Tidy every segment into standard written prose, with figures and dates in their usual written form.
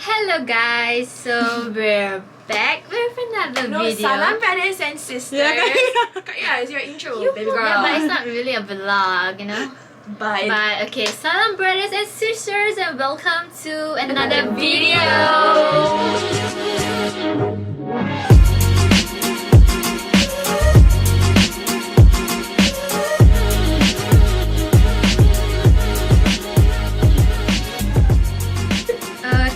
Hello guys, so we're back with another video. Salam brothers and sisters. Yeah, it's your intro, baby girl. Yeah, but it's not really a vlog, you know. But okay, salam brothers and sisters, and welcome to another video.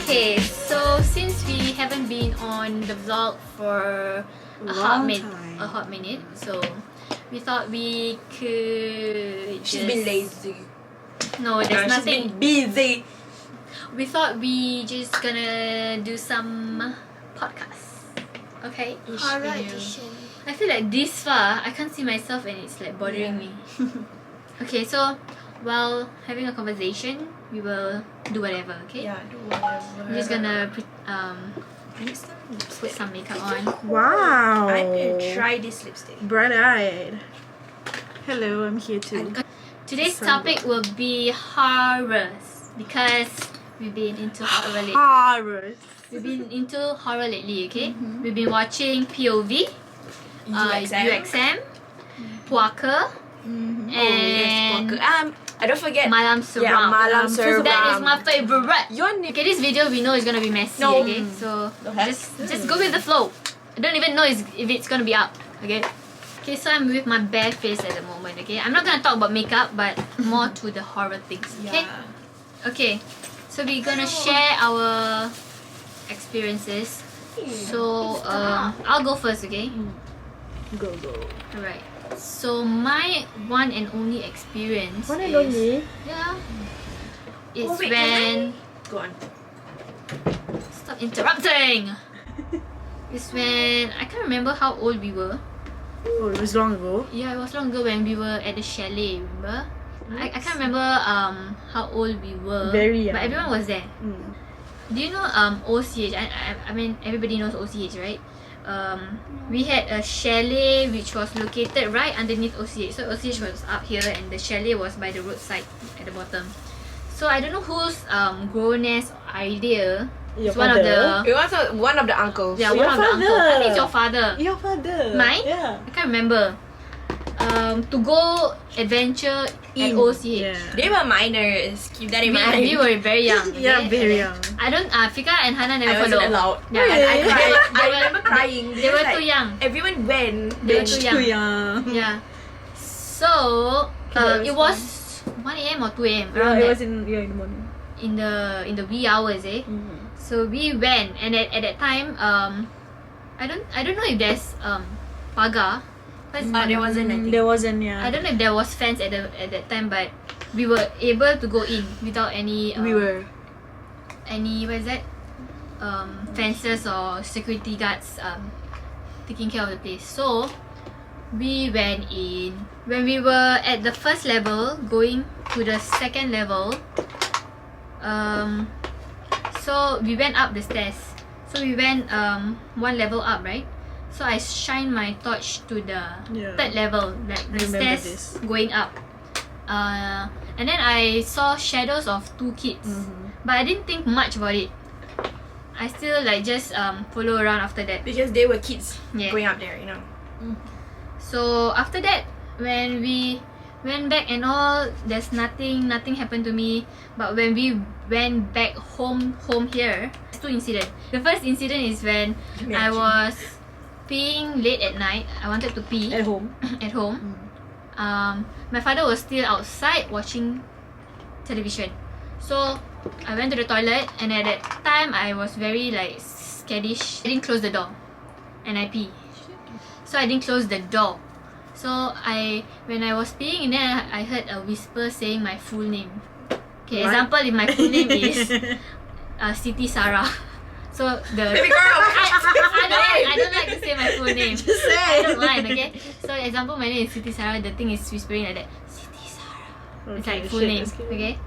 Okay, so since we haven't been on the vlog for a hot minute, so we thought we could. She's been lazy. No, there's nothing. She's been busy. We thought we just gonna do some podcasts. Okay. Alright. I feel like this far I can't see myself and it's like bothering me. Okay, so while having a conversation, we will do whatever. Okay. Yeah, do whatever. I'm just gonna I need some put some makeup on. Wow. I'm gonna try this lipstick. Bright-eyed. Hello, I'm here too. Today's topic will be horrors because we've been into horror lately. Horrors. We've been into horror lately, okay? We've been watching POV, UXM, Puaka, and yes, I don't forget Malam Seram. Yeah, Malam Seram. That is my favorite. Your name. Okay, this video we know is gonna be messy, No. okay? So just go with the flow. I don't even know if it's gonna be up, okay? Okay, so I'm with my bare face at the moment, okay? I'm not gonna talk about makeup, but more to the horror things, okay? Yeah. Okay, so we're gonna share our experiences. So I'll go first, okay? Go. Alright. So my one and only experience One and is, only? yeah, is wait, when Go on. stop interrupting. It's when I can't remember how old we were. Oh, it was long ago. Yeah, it was long ago when we were at the chalet. Remember? I can't remember how old we were. Very young. But everyone was there. Do you know OCH? I mean everybody knows OCH, right? We had a chalet which was located right underneath OCH. So OCH was up here and the chalet was by the roadside at the bottom. So I don't know whose grown-ass idea. Your It's one of father? the It was one of the uncles. yeah, Your one of the uncles. I think it's your father. Your father. Mine? Yeah. I can't remember. To go adventure at OCH. Yeah. They were minors. Keep that in mind. We were very young. Yeah, okay? very And young. I don't. Fika and Hannah I never wasn't followed. allowed. Yeah, Really? I remember crying. They were Like, too young. Everyone went. They were too young. Too young. Yeah. So it was 1 a.m. or 2 a.m. Yeah, around it that. was in the morning. in the wee hours, eh? So we went, and at that time, I don't know if there's pagar. There wasn't. I think. There wasn't, yeah. I don't know if there was fence at that time, but we were able to go in without any. We were. Any, what is that? Fences or security guards taking care of the place. So we went in. When we were at the first level, going to the second level, so we went up the stairs. So we went one level up, right? So I shined my torch to the third level, like the remember stairs going up. And then I saw shadows of 2 kids, but I didn't think much about it. I still like just follow around after that. Because they were kids Yeah. going up there, you know. So after that, when we went back and all, there's nothing happened to me. But when we went back home here, there's 2 incidents. The first incident is when I was peeing late at night. I wanted to pee At home. at home. My father was still outside watching television. So I went to the toilet, and at that time I was very like skittish. I didn't close the door, and I pee. So I didn't close the door. So when I was peeing, and then I heard a whisper saying my full name. Okay, What? example, if my full name is Siti Sarah. So the Baby girl. I don't like to say my full name. Just say. I don't mind, okay? So example, my name is Siti Sarah. The thing is whispering like that. Siti Sarah. It's like full name, okay?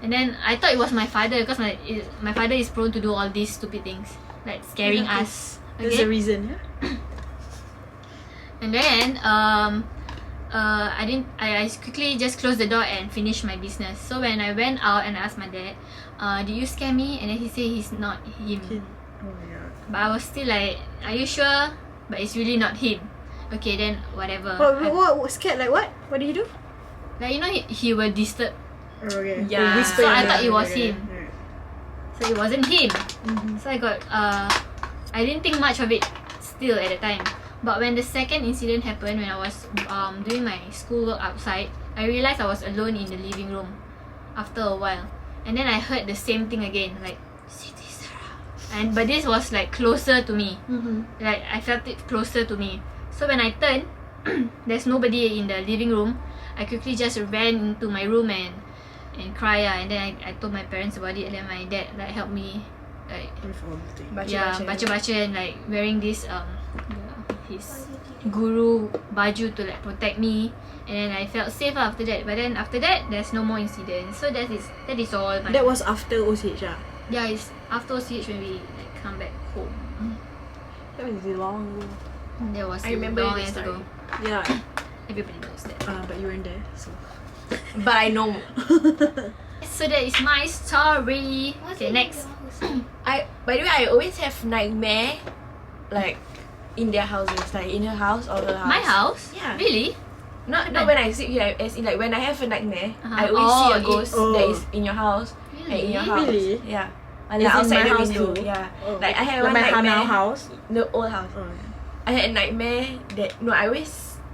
And then I thought it was my father because my father is prone to do all these stupid things, like scaring us. There's Okay? a reason, yeah? And then I quickly just closed the door and finished my business. So when I went out and I asked my dad, did you scare me? And then he said he's not him. Oh my god. But I was still like, are you sure? But it's really not him. Okay, then whatever. What scared? Like what? What did he do? Like, you know, he will disturb. Oh, okay. Yeah. He whisper So in I the- thought it was okay, him. okay. So it wasn't him. Mhm. So I got I didn't think much of it still at the time. But when the second incident happened, when I was doing my schoolwork outside, I realised I was alone in the living room after a while. And then I heard the same thing again, like Siti Sarah. But this was like closer to me. Like I felt it closer to me. So when I turned, there's nobody in the living room. I quickly just ran into my room and cry. And then I told my parents about it, and then my dad like helped me like With all the thing. baca and like wearing this his guru baju to like protect me, and then I felt safe after that. But then after that, there's no more incidents. So that is all. That was after OCH, ah? Yeah, it's after OCH when we like come back home. That was long ago. That was I remember long this years ago. Yeah. Everybody knows that. But you weren't there, so. But I know. So that is my story. Okay, next. By the way, I always have nightmare, like in their houses, like in her house or her house. My house? Yeah. Really? Not when I sleep here, as in like when I have a nightmare, Uh-huh. I always see a Oh, ghost that is in your house. Really? Like in your house. Really? Yeah. Is And like in outside my the house window. too? Yeah. Oh. Like I had Like one my nightmare. Hanau house? The old house. Oh. I had a nightmare that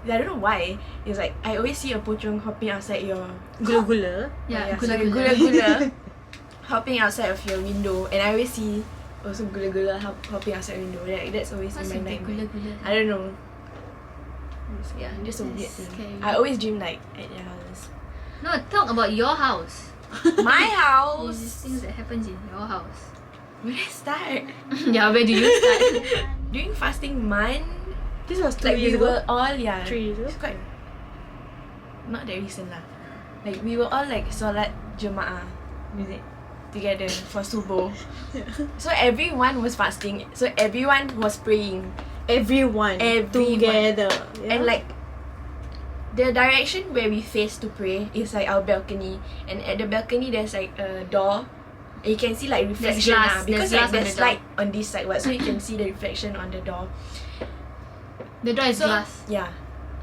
I don't know why. It's like I always see a pocong hopping outside your Gula-gula. Yeah, sorry, gula-gula hopping outside of your window, and I always see also gula-gula hopping outside window. Like, that's always What's in with my the nightmare. gula-gula? I don't know. Yeah, just a That's weird thing. scary. I always dream like at your houses. No, talk about your house. My These house. things that happens in your house. Where I start? Yeah, where do you start? During fasting month, This was 2 like years we ago. were all 3 years ago. It's quite not that recent lah. Like we were all like solat jemaah, is it? Together for subuh. So everyone was fasting. So everyone was praying. Everyone. Together. Yeah? And like the direction where we face to pray is like our balcony, and at the balcony there's like a door. And you can see like reflection glass. because There's glass like on there's the door. light on this side, so you can see the reflection on the door. The door is So glass. yeah,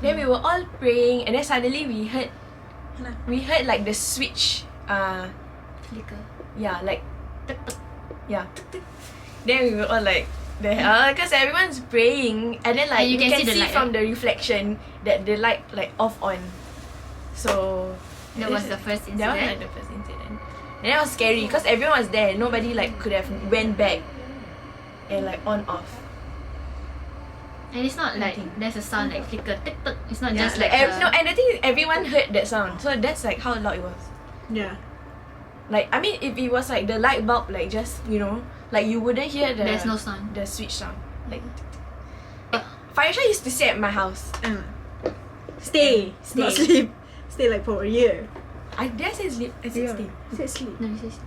then we were all praying, and then suddenly we heard like the switch. Flicker. Yeah, like tuk, tuk. Yeah, tuk, tuk. Then we were all like, the hell, because everyone's praying, and then like And you you can can see the see light, from the reflection that the light like off on. So That was the first that was incident. like the first incident. And that was scary because everyone was there. Nobody like could have went back and like on off. And it's not like Nothing. there's a sound like flicker, tick tick. It's not Yeah, just like no, and I think everyone heard that sound. So that's like how loud it was. Yeah. Like I mean, if it was like the light bulb, like just like you wouldn't hear the there's no sound. the switch sound. Like Faisha used to stay at my house. Stay. Stay. Not sleep. Stay like for a year. Did I say sleep? I said stay. I said sleep. No, it's just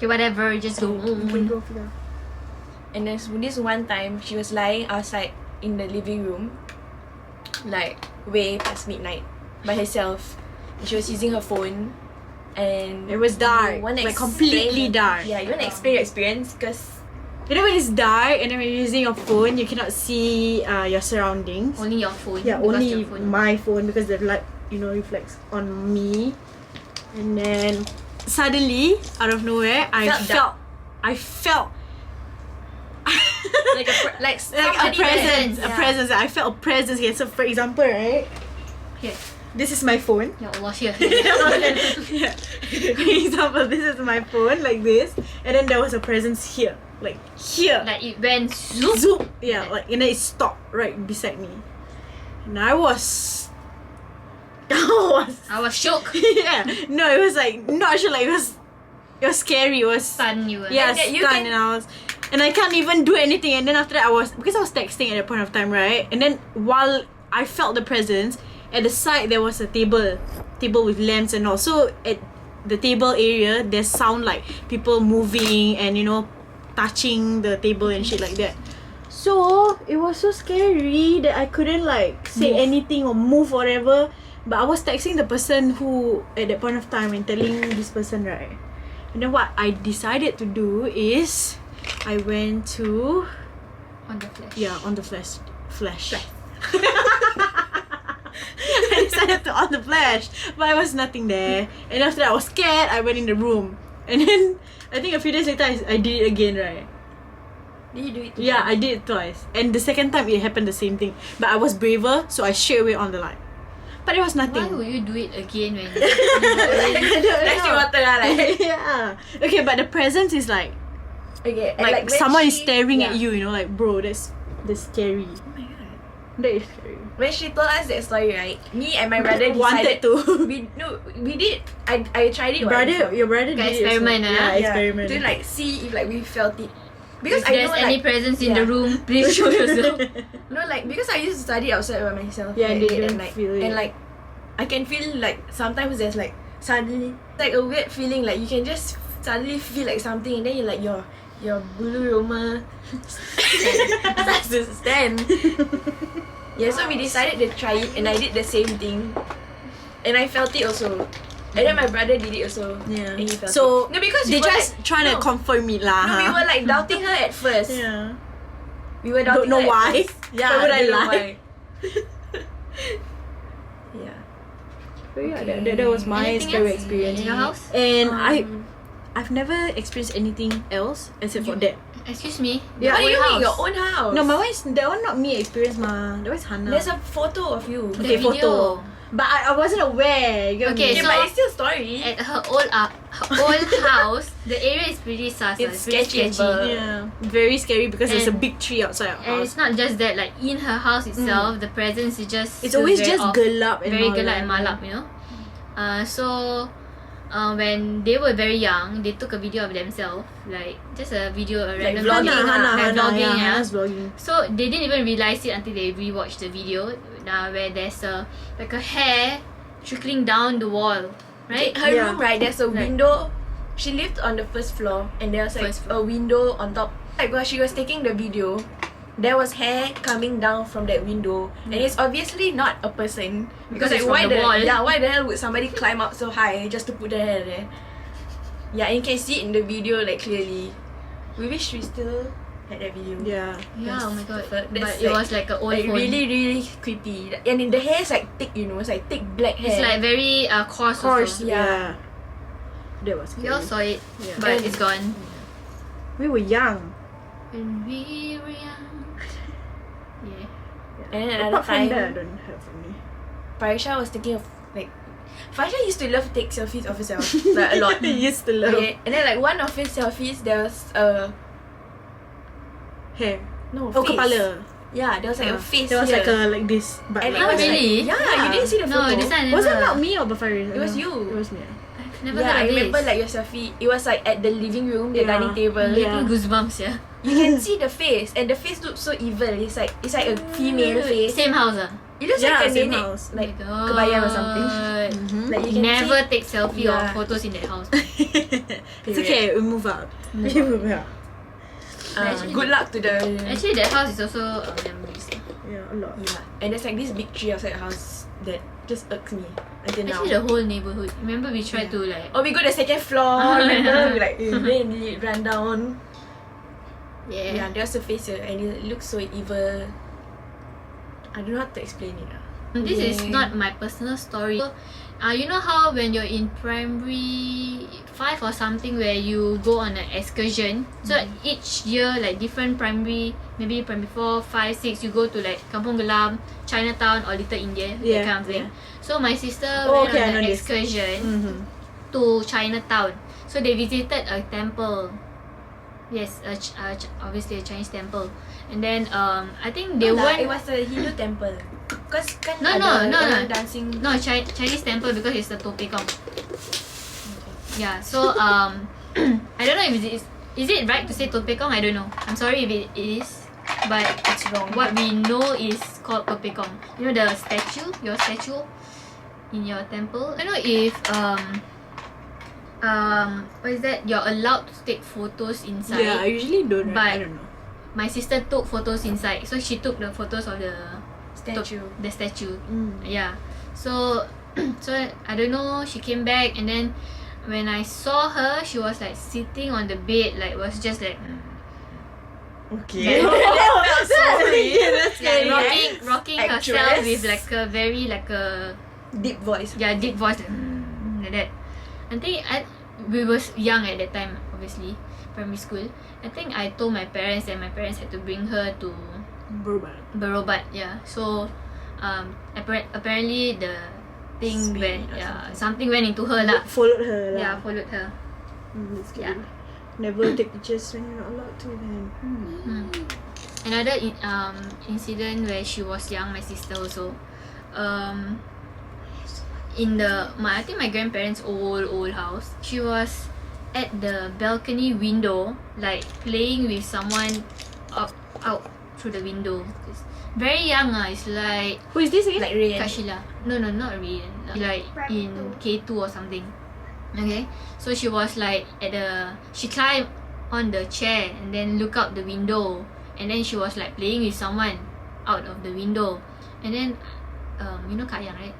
okay. Whatever. Just go. Go for that. And then this one time, she was lying outside in the living room, like way past midnight, by herself. And she was using her phone, and It was dark. You wanna Like completely explain- dark. Yeah, you wanna explain your experience? Cause You know when it's dark and then when you're using your phone, you cannot see your surroundings. Only your phone. Yeah, because only your phone. my phone because the light, reflects on me. And then suddenly, out of nowhere, I Felt felt like a like a somebody presence. there. A presence. I felt a presence here. So for example, right, Here. this is my phone. Ya Allah, here. Yeah. For example, this is my phone like this, and then there was a presence here, like here. Like it went zoom. Zoom. Yeah, like and then it stopped right beside me, and I was I was shocked. yeah. No, it was like not sure. Like it was scary. It was Stun you. yeah, And that you stunned, can- and I can't even do anything. And then after that, I was texting at that point of time, right? And then while I felt the presence, at the side there was a table with lamps and all. So at the table area, there's sound like people moving and touching the table and shit like that. So it was so scary that I couldn't like say anything or move or whatever. But I was texting the person who at that point of time and telling this person, right? And then what I decided to do is I went to On the flash. on the flash. I decided to on the flash, but I was nothing there. And after that I was scared, I went in the room. And then I think a few days later I did it again, right? Did you do it? Yeah, I did it twice. And the second time it happened the same thing. But I was braver, so I straight away on the light. But it was nothing. Why would you do it again when I don't Like know. water lah, like. Yeah. Okay, but the presence is like Okay, and like when someone is she- staring yeah. at you, you know, like bro, that's scary. Oh my god. That is scary. When she told us that story, right? Me and my brother Wanted decided to. we did. I tried it. Your brother did it experiment, also. ah? Yeah, experiment. To like see if like we felt it. Because if I there's know any like presence in the yeah. room, please show yourself. no like because I used to study outside by myself. Yeah, and like, they late don't at night. feel it. And like I can feel like sometimes there's like suddenly like a weird feeling like you can just suddenly feel like something and then you like your bulu roma starts to stand. Yeah, so we decided to try it and I did the same thing. And I felt it also. And then my brother did it also. Yeah. And he felt So it. No, because they we were just like, trying to no. confirm it lah. No, we were like doubting her at first. Yeah. We were doubting Don't know her at why. first. Yeah, Why would I don't know lie? why. Yeah. So yeah, Okay. that was my Anything scary else experience. in your house? And Um, I've never experienced anything else except for that. Excuse me. Yeah, what do you Own mean house. your own house? No, my one is that one not me experience ma. That was Hannah. There's a photo of you. The okay, video. photo. But I wasn't aware. You get Okay, me? Yeah, so- but it's still a story. At her old house, the area is pretty sus. It's pretty sketchy as sketchy. well. Yeah, very scary because there's a And- big tree outside our And house. it's not just that, like in her house itself, the presence is just It's feels always very just off. gelap and Very malap. gelap and malap, you know. So when they were very young, they took a video of themselves, like just a video, a Like random vlogging, video, Hannah, like vlogging, yeah, yeah. Hannah's vlogging. So they didn't even realize it until they rewatched the video. Where there's a hair trickling down the wall, right? Her Yeah. room, right? There's a Like- window. She lived on the first floor, and there was like First a window on top. Like while she was taking the video, there was hair coming down from that window, and it's obviously not a person Because like it's from why the wall. why the hell would somebody climb up so high just to put their hair there? Yeah, and you can see it in the video like clearly. We wish we still had that video. Yeah. Yeah, oh my god. That's But it was like an old like phone. really really creepy. And the hair is like thick, you know, it's like thick black hair. It's like very coarse. Course, Also. yeah. That was We all scary. saw it, Yeah. but And- it's gone. We were young. When we were young. Yeah. And then another Apart from time, that, I don't have any. Farisha was thinking of like Farisha used to love to take selfies of herself like a lot. Used to love Okay, and then like one of his selfies there was hair. no Oh, face. kepala. Yeah, there was like a face. There was here. like a like this, but and like, it was really? like, yeah, you didn't see the No, photo. this one I never. was that not me or Bafaris? It was you. It was me. I've never Yeah, I heard of remember this. like your selfie. It was like at the living room, the Yeah. dining table. Yeah. Getting goosebumps, yeah. You can see the face, and the face looks so evil. It's like a female face. Same house, It looks Yeah, like a same nenek, house. like Oh my kebayang or something. God. Mm-hmm. Like you can Never see. take selfie or Yeah. photos in that house. It's okay. We move out. We move out. Actually- Good luck to the. Actually, that house is also memories. Yeah, a lot. Yeah, and there's like this big tree outside the house that just irks me until now. Actually, the whole neighborhood. Remember, we tried to like. Oh, we go to the second floor. Remember, we like really ran down. Yeah. Yeah, there's a face here, and it looks so evil. I don't know how to explain it. This is Yeah. not my personal story. So, you know how when you're in primary 5 or something where you go on an excursion. So each year, like different primary, maybe primary 4, 5, 6, you go to like Kampung Gelam, Chinatown or Little India, Yeah, that kind of thing. So my sister Oh, went okay, I on know an this. excursion Mm-hmm. to Chinatown. So they visited a temple. Yes, obviously a Chinese temple. And then I think they It went. was a Hindu temple. Cause kan No, ada no, orang no. dancing. No, Chinese temple because it's the Topekong. Yeah, so I don't know if is it right to say Topekong? I don't know. I'm sorry if it is, but It's wrong. what we know is called Topekong. You know the statue, your statue in your temple. I don't know if what is that? You're allowed to take photos inside. Yeah, I usually don't. Right? But- I don't know. my sister took photos inside. So she took the photos of the statue. Yeah. So I don't know, she came back, and then when I saw her, she was like sitting on the bed, like was just like Okay. That's scary. rocking herself with like a very like a deep voice. Yeah, deep voice like that. I think we was young at that time, obviously, primary school. I think I told my parents, and my parents had to bring her to berobat. Yeah. So apparently the thing Spirit went, or something went into her lah. Followed her lah. Yeah, followed her. That's scary. Yeah. Never take pictures when you're not allowed to, man. Another incident where she was young, my sister also. In I think my grandparents' old house, she was at the balcony window, like playing with someone out through the window. It's very young, it's like Who is this again? Like Rayan. Kashila. No, not Rian. Like in K2 or something. Okay, so she was like she climbed on the chair and then look out the window, and then she was like playing with someone out of the window, and then you know Kak Yang, right?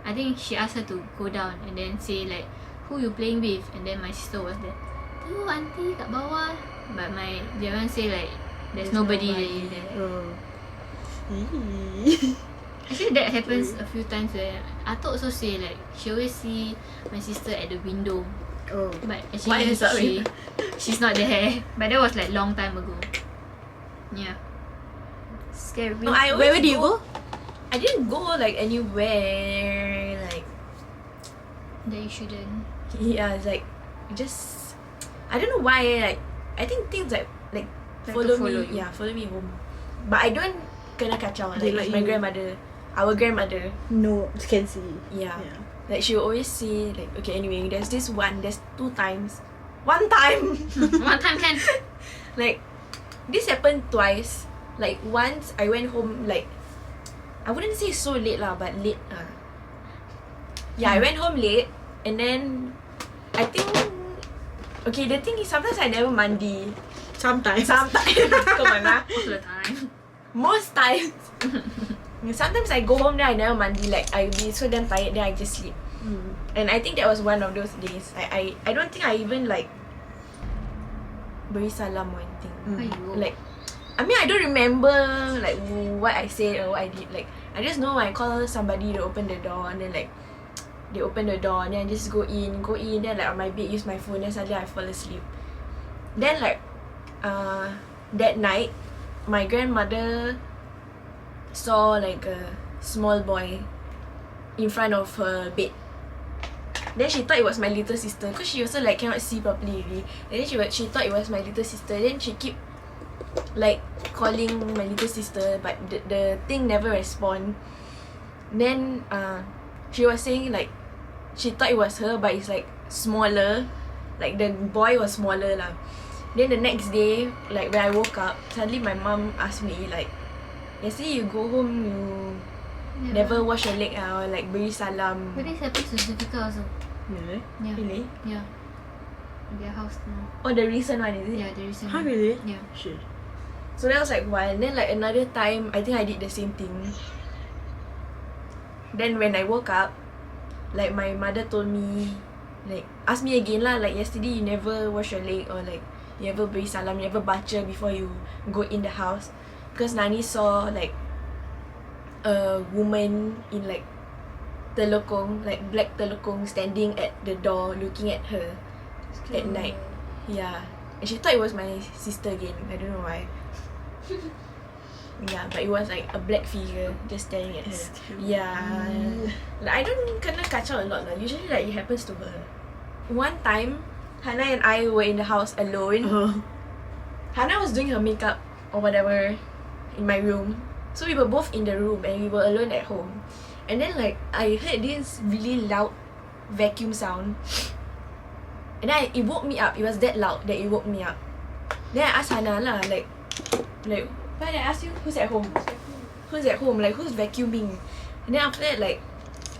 I think she asked her to go down and then say like, who you playing with? And then my sister was there, tu auntie kat bawah, but the other one say like there's nobody there. Actually that happens a few times where Atuk also say like she always see my sister at the window, but actually she's not there. But that was like long time ago. Yeah, scary. No, Where do you go? I didn't go like anywhere like that you shouldn't. Yeah, it's like just I don't know why, like I think things like follow me home, but I don't kena kacau like my grandmother, our grandmother. No, can see. Yeah. Like she will always say like, okay, anyway, there's two times. One time One time can. like this happened twice. Like once I went home like, I wouldn't say so late lah, but late I went home late, and then I think, okay, the thing is sometimes I never mandi. Sometimes. Come on lah. Most of the time. Most times. Sometimes I go home then I never mandi, like I be so damn tired then I just sleep. And I think that was one of those days. I don't think I even like beri salam or anything. Aiyo. Like, I mean, I don't remember like what I said or what I did. Like, I just know I call somebody to open the door, and then like they open the door, and then I just go in, then like on my bed use my phone, then suddenly I fall asleep. Then like that night my grandmother saw like a small boy in front of her bed. Then she thought it was my little sister, because she also like cannot see properly really. And then she thought it was my little sister. Then she keep like calling my little sister, but the thing never respond. Then she was saying like she thought it was her, but it's like smaller, like the boy was smaller lah. Then the next day, like when I woke up, suddenly my mom asked me like, yesterday you go home, you never wash your leg or like beri salam. But this happens to Zufika also. Really? Yeah. Really? Yeah. Their house now. Oh, the recent one is it? Yeah, the recent. Huh, really? Yeah. Shit. So that was like one. Then like another time, I think I did the same thing. Then when I woke up, like my mother told me, like asked me again lah, like yesterday you never wash your leg or like you never beri salam, you never baca before you go in the house. Because Nani saw like a woman in like telekung, like black telekung, standing at the door looking at her at night. Yeah. And she thought it was my sister again. I don't know why. Yeah, but it was like a black figure just staring at her. Yeah. Like I don't kena kacau a lot lah. Usually like it happens to her. One time, Hannah and I were in the house alone. Hannah was doing her makeup or whatever in my room. So we were both in the room and we were alone at home. And then like I heard this really loud vacuum sound. And then it woke me up. It was that loud that it woke me up. Then I asked Hannah lah, like why did I ask you who's at home? Who's at home? Like who's vacuuming? And then after that like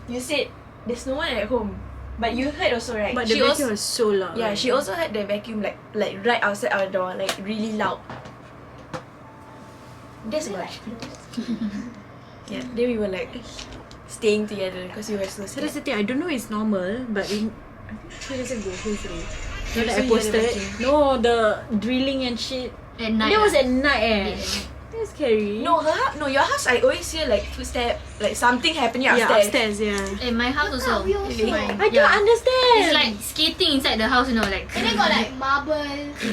you said there's no one at home. But you heard also, right? But the vacuum was so loud. Yeah, right? she also heard the vacuum like right outside our door, like really loud. That's about it. Yeah, then we were like staying together because we were so So that's scared. the thing. I don't know it's normal, but in I think 3 days ago, Thursday. So That I you posted. had a watching? No, the drilling and shit. At night. That was lah. at night Late at night. That's scary. No, your house. I always hear like footsteps, like something happening Yeah, upstairs. upstairs, yeah. My house also. We also. Really? Mine. I don't understand. It's like skating inside the house, you know, like. And then got like marble.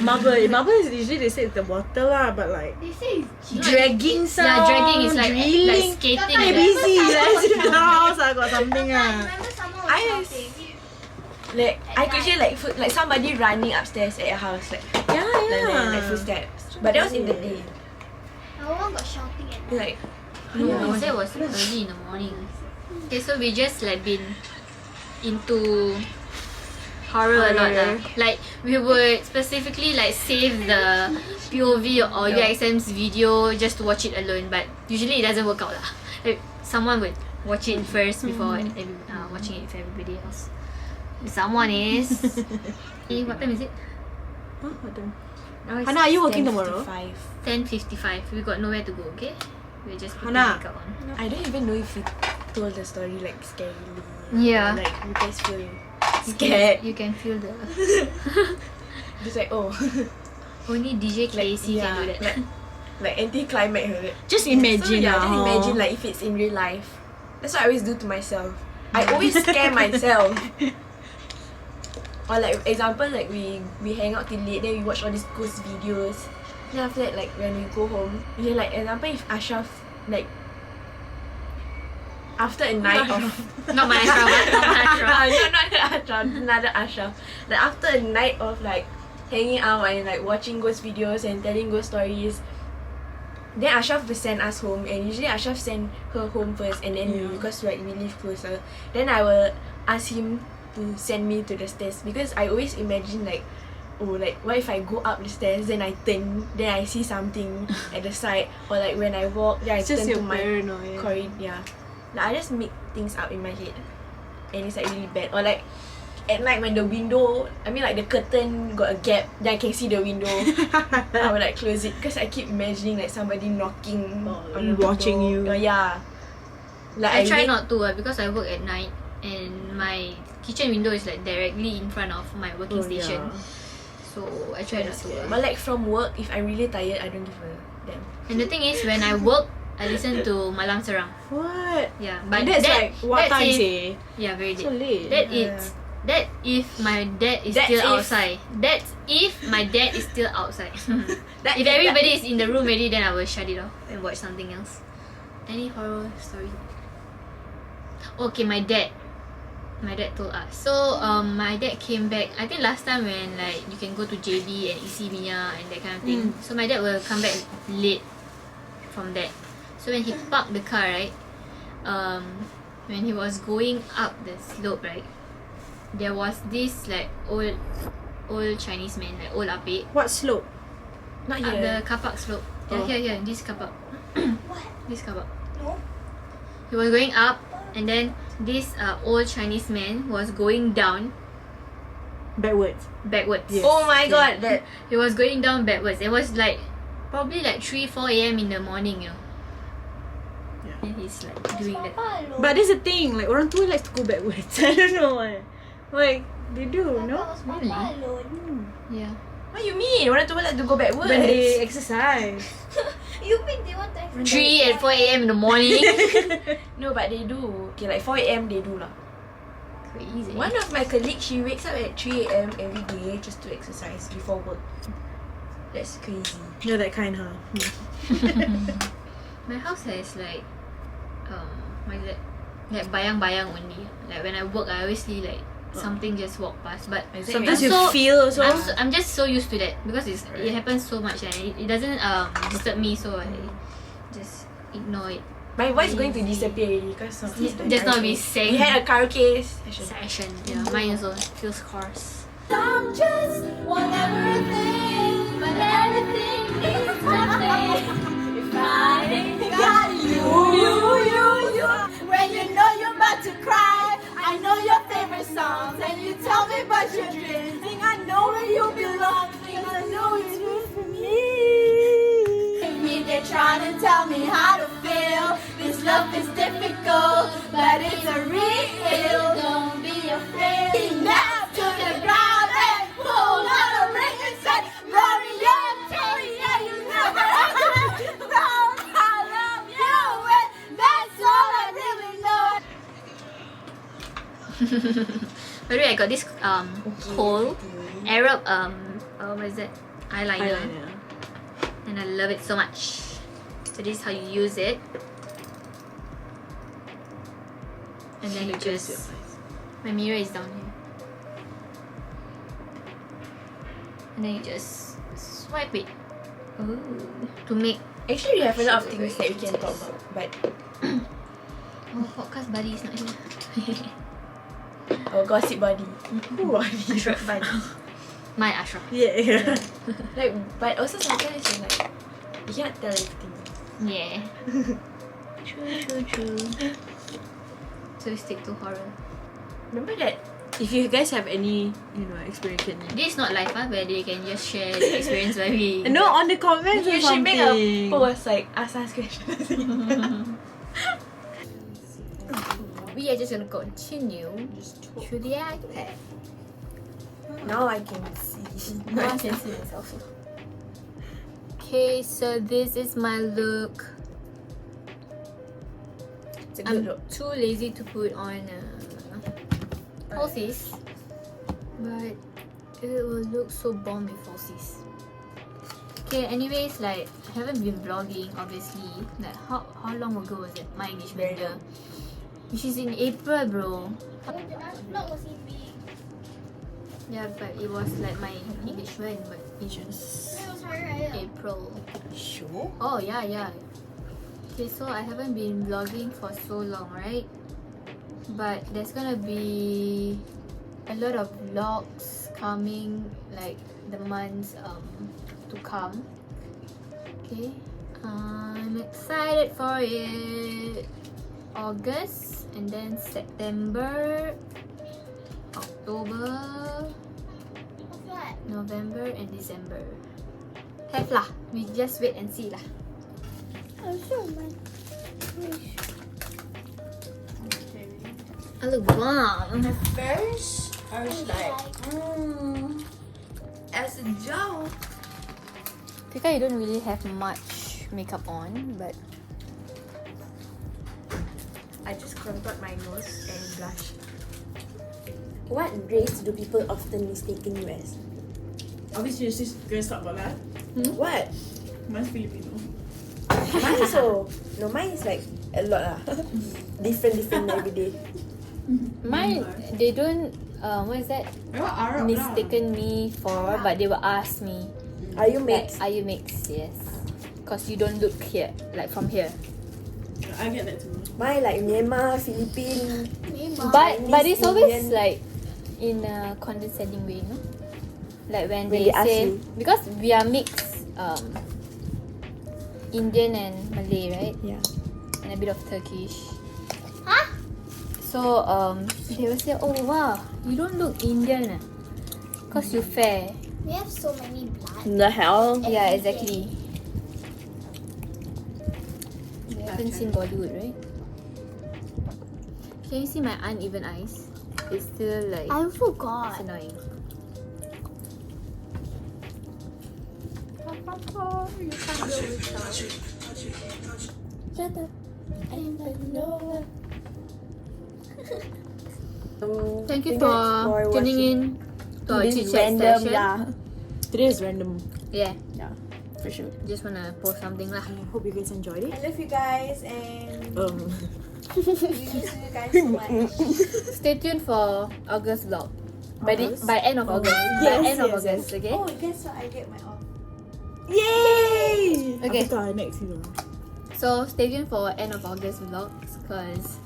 Marble is usually they say it's the water lah, but like They say it's dragging sound. Yeah, dragging is like drilling. skating. I'm Like, busy. Remember Like someone- the house, I got something I ah. remember someone was I shouting. Like I could hear like like somebody running upstairs at your house, like Yeah. like footsteps. But that was in the day. No one got shouting at night. Like no, that was early in the morning. Okay, so we just like been into horror a lot lah. Like we would specifically like save the POV or UXM's video just to watch it alone, but usually it doesn't work out lah. Like, someone would watch it first before watching it with everybody else. Someone is. What time is it? Huh? What time? now it's Hannah, are you working tomorrow? 10:55. 10:55. We got nowhere to go. Okay, we just put the Hannah. makeup on. I don't even know if we told the story like scarily. Yeah. Like you guys feel You scared. can feel the. Just like oh. Only DJ Casey can do that. Like anti-climax. Right? Just imagine So, yeah, lah, just hor. imagine like if it's in real life. That's what I always do to myself. I always scare myself. Or like example, like we hang out till late, then we watch all these ghost videos. Then after that, like when we go home, you like example if Ashraf like after a night of Not my Ashraf, not my Ashraf. not the Ashraf, another Ashraf. Like after a night of like hanging out and like watching ghost videos and telling ghost stories, then Ashraf will send us home, and usually Ashraf send her home first, and then me, because like we live closer. Then I will ask him to send me to the stairs, because I always imagine like, oh, like what if I go up the stairs, then I turn, then I see something at the side, or like when I walk, then I It's just turn your to my paranoia. corridor. Yeah, like I just make things up in my head, and it's like really bad. Or like at night when the window, I mean like the curtain got a gap, then I can see the window. I will like close it because I keep imagining like somebody knocking on the watching window. you. Yeah. Like I try wait- not to because I work at night and my kitchen window is like directly in front of my working Oh, station. yeah. So I try not to. But like from work, if I'm really tired, I don't give a damn. And the thing is, when I work, I listen to Malam Serang. What? Yeah, but That's that, like what that's time if, say? Yeah, very So late. late. That if my dad is That's still if- outside. That's if my dad is still outside. That- If everybody is in the room already, then I will shut it off and watch something else. Any horror story? Okay, my dad told us. So my dad came back, I think last time when like you can go to JB and Isimiya and that kind of thing. So my dad will come back late from that. So when he parked the car, right, when he was going up the slope, right, there was this like old Chinese man, like old apek, What slope? Not up here. the car park slope. Oh. Here, this car park. What? This car park. No. He was going up, and then this old Chinese man was going down Backwards. backwards. Yes. Oh my Okay. god, that He was going down backwards. It was like probably like 3-4 a.m. in the morning, you know. Yeah. And he's like doing that. Papa alone. But there's a thing, like orang tua likes to go backwards. I don't know why. Like they do, no? Papa was Papa Really? alone. Yeah. what you mean? Orang tua like to go backwards. When they exercise. You think they want to exercise? 3 and 4 a.m. in the morning. No, but they do. Okay, like 4 a.m. they do lah. Crazy. One of my colleagues, she wakes up at 3 a.m. every day just to exercise before work. That's crazy. You're that kind, huh? My house has like what is that? Like bayang-bayang only. Like when I work, I always see like something just walk past. But Is it Sometimes I'm you so- feel also. I'm just so used to that because it happens so much and it doesn't disturb me, so I just ignore it. My voice is going to disappear already because of this. Just not be saying. We had a karaoke session. Session. Yeah, mine also feels coarse. I'm just one everything, but everything means nothing. If I ain't got you. When you know you're about to cry, I know your favorite songs, and you tell me about your dreams. Think I know where you belong, think I know it's good for me. They're trying to tell By the way, I got this whole Arab what is that? Eyeliner. And I love it so much. So this is how you use it. And then you just... My mirror is down here. And then you just swipe it. Ooh. To make... Actually, we have a lot of things that we can talk about, but Oh, podcast buddy is not here. our gossip buddy. Who buddy? Buddy. My Ashraf. Yeah. Like, but also sometimes you're like, you cannot tell everything. Yeah. True. So we stick to horror. Remember that? If you guys have any, experience, This is not live, where they can just share the experience where we... no, on the comments or You should something. make a post like ask us questions. We are just gonna continue through the iPad. Now I can see. Now I can see myself. Okay, so this is my look. It's a good I'm look. too lazy to put on falsies, but it will look so bomb with falsies. Okay, anyways, like I haven't been vlogging obviously. Like how long ago was it? My engagement year, which is in April, bro. Erafvlog was in big. Yeah, but it was like my engagement, but it was It was Hari Raya. April. Sure. Oh yeah. Okay, so I haven't been vlogging for so long, right? But there's gonna be a lot of vlogs coming, like the months to come. Okay, I'm excited for it. August and then September, October, What's that? November and December. Have lah. We just wait and see lah. Oh, sure, man. I look bomb. First, I was like, as a joke. Because you don't really have much makeup on, but I just contour my nose and blush. What race do people often mistaken you as? Obviously, you're just gonna talk about that. What? Mine's Filipino. Mine also. No, mine is like a lot lah. different every day. mine they don't what is that? Mistaken me for, but they will ask me, Are you like, mixed? are you mixed? Yes, because you don't look here, like from here. I get that too. Mine like Myanmar, Philippine. But Chinese, it's always Indian. like in a condescending way, no? Like when When they they ask say, you. because we are mixed, Indian and Malay, right? Yeah. And a bit of Turkish. Huh? So they will say, oh wow, you don't look Indian, cause you fair. We have so many blood. The hell? Yeah, exactly. You haven't seen Bollywood, right? Can you see my uneven eyes? It's still like I it's forgot. annoying. Shut up. I'm like, no. Thank you for tuning in to our Chitchats random, session. yeah. Today is random. Yeah, For sure. just wanna post something lah. I hope you guys enjoyed it. I love you guys and we miss you guys so much. Stay tuned for August vlog. August? By end of August. Yes, by end of yes, August, okay? Oh, guess what? I get my off. Yay! Okay. After next season. So stay tuned for end of August vlogs, cause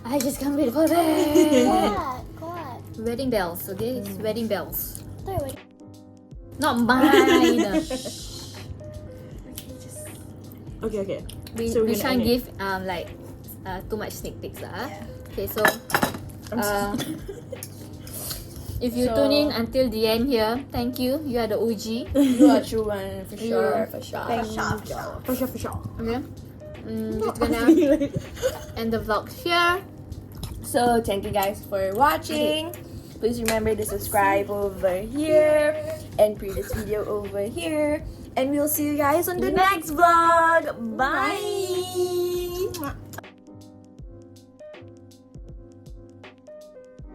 I just can't wait for that. God. Wedding bells, okay? It's wedding bells. Third. Not mine. Okay. we So we're we gonna shan't end give like too much sneak peeks lah. Okay, so if you tune in until the end here, thank you. You are the OG. You are true one for Yeah. sure. For sure. For sure. Okay. Just gonna end the vlog here. So thank you guys for watching. Please remember to subscribe over here and previous video over here. And we'll see you guys on the next vlog. Bye.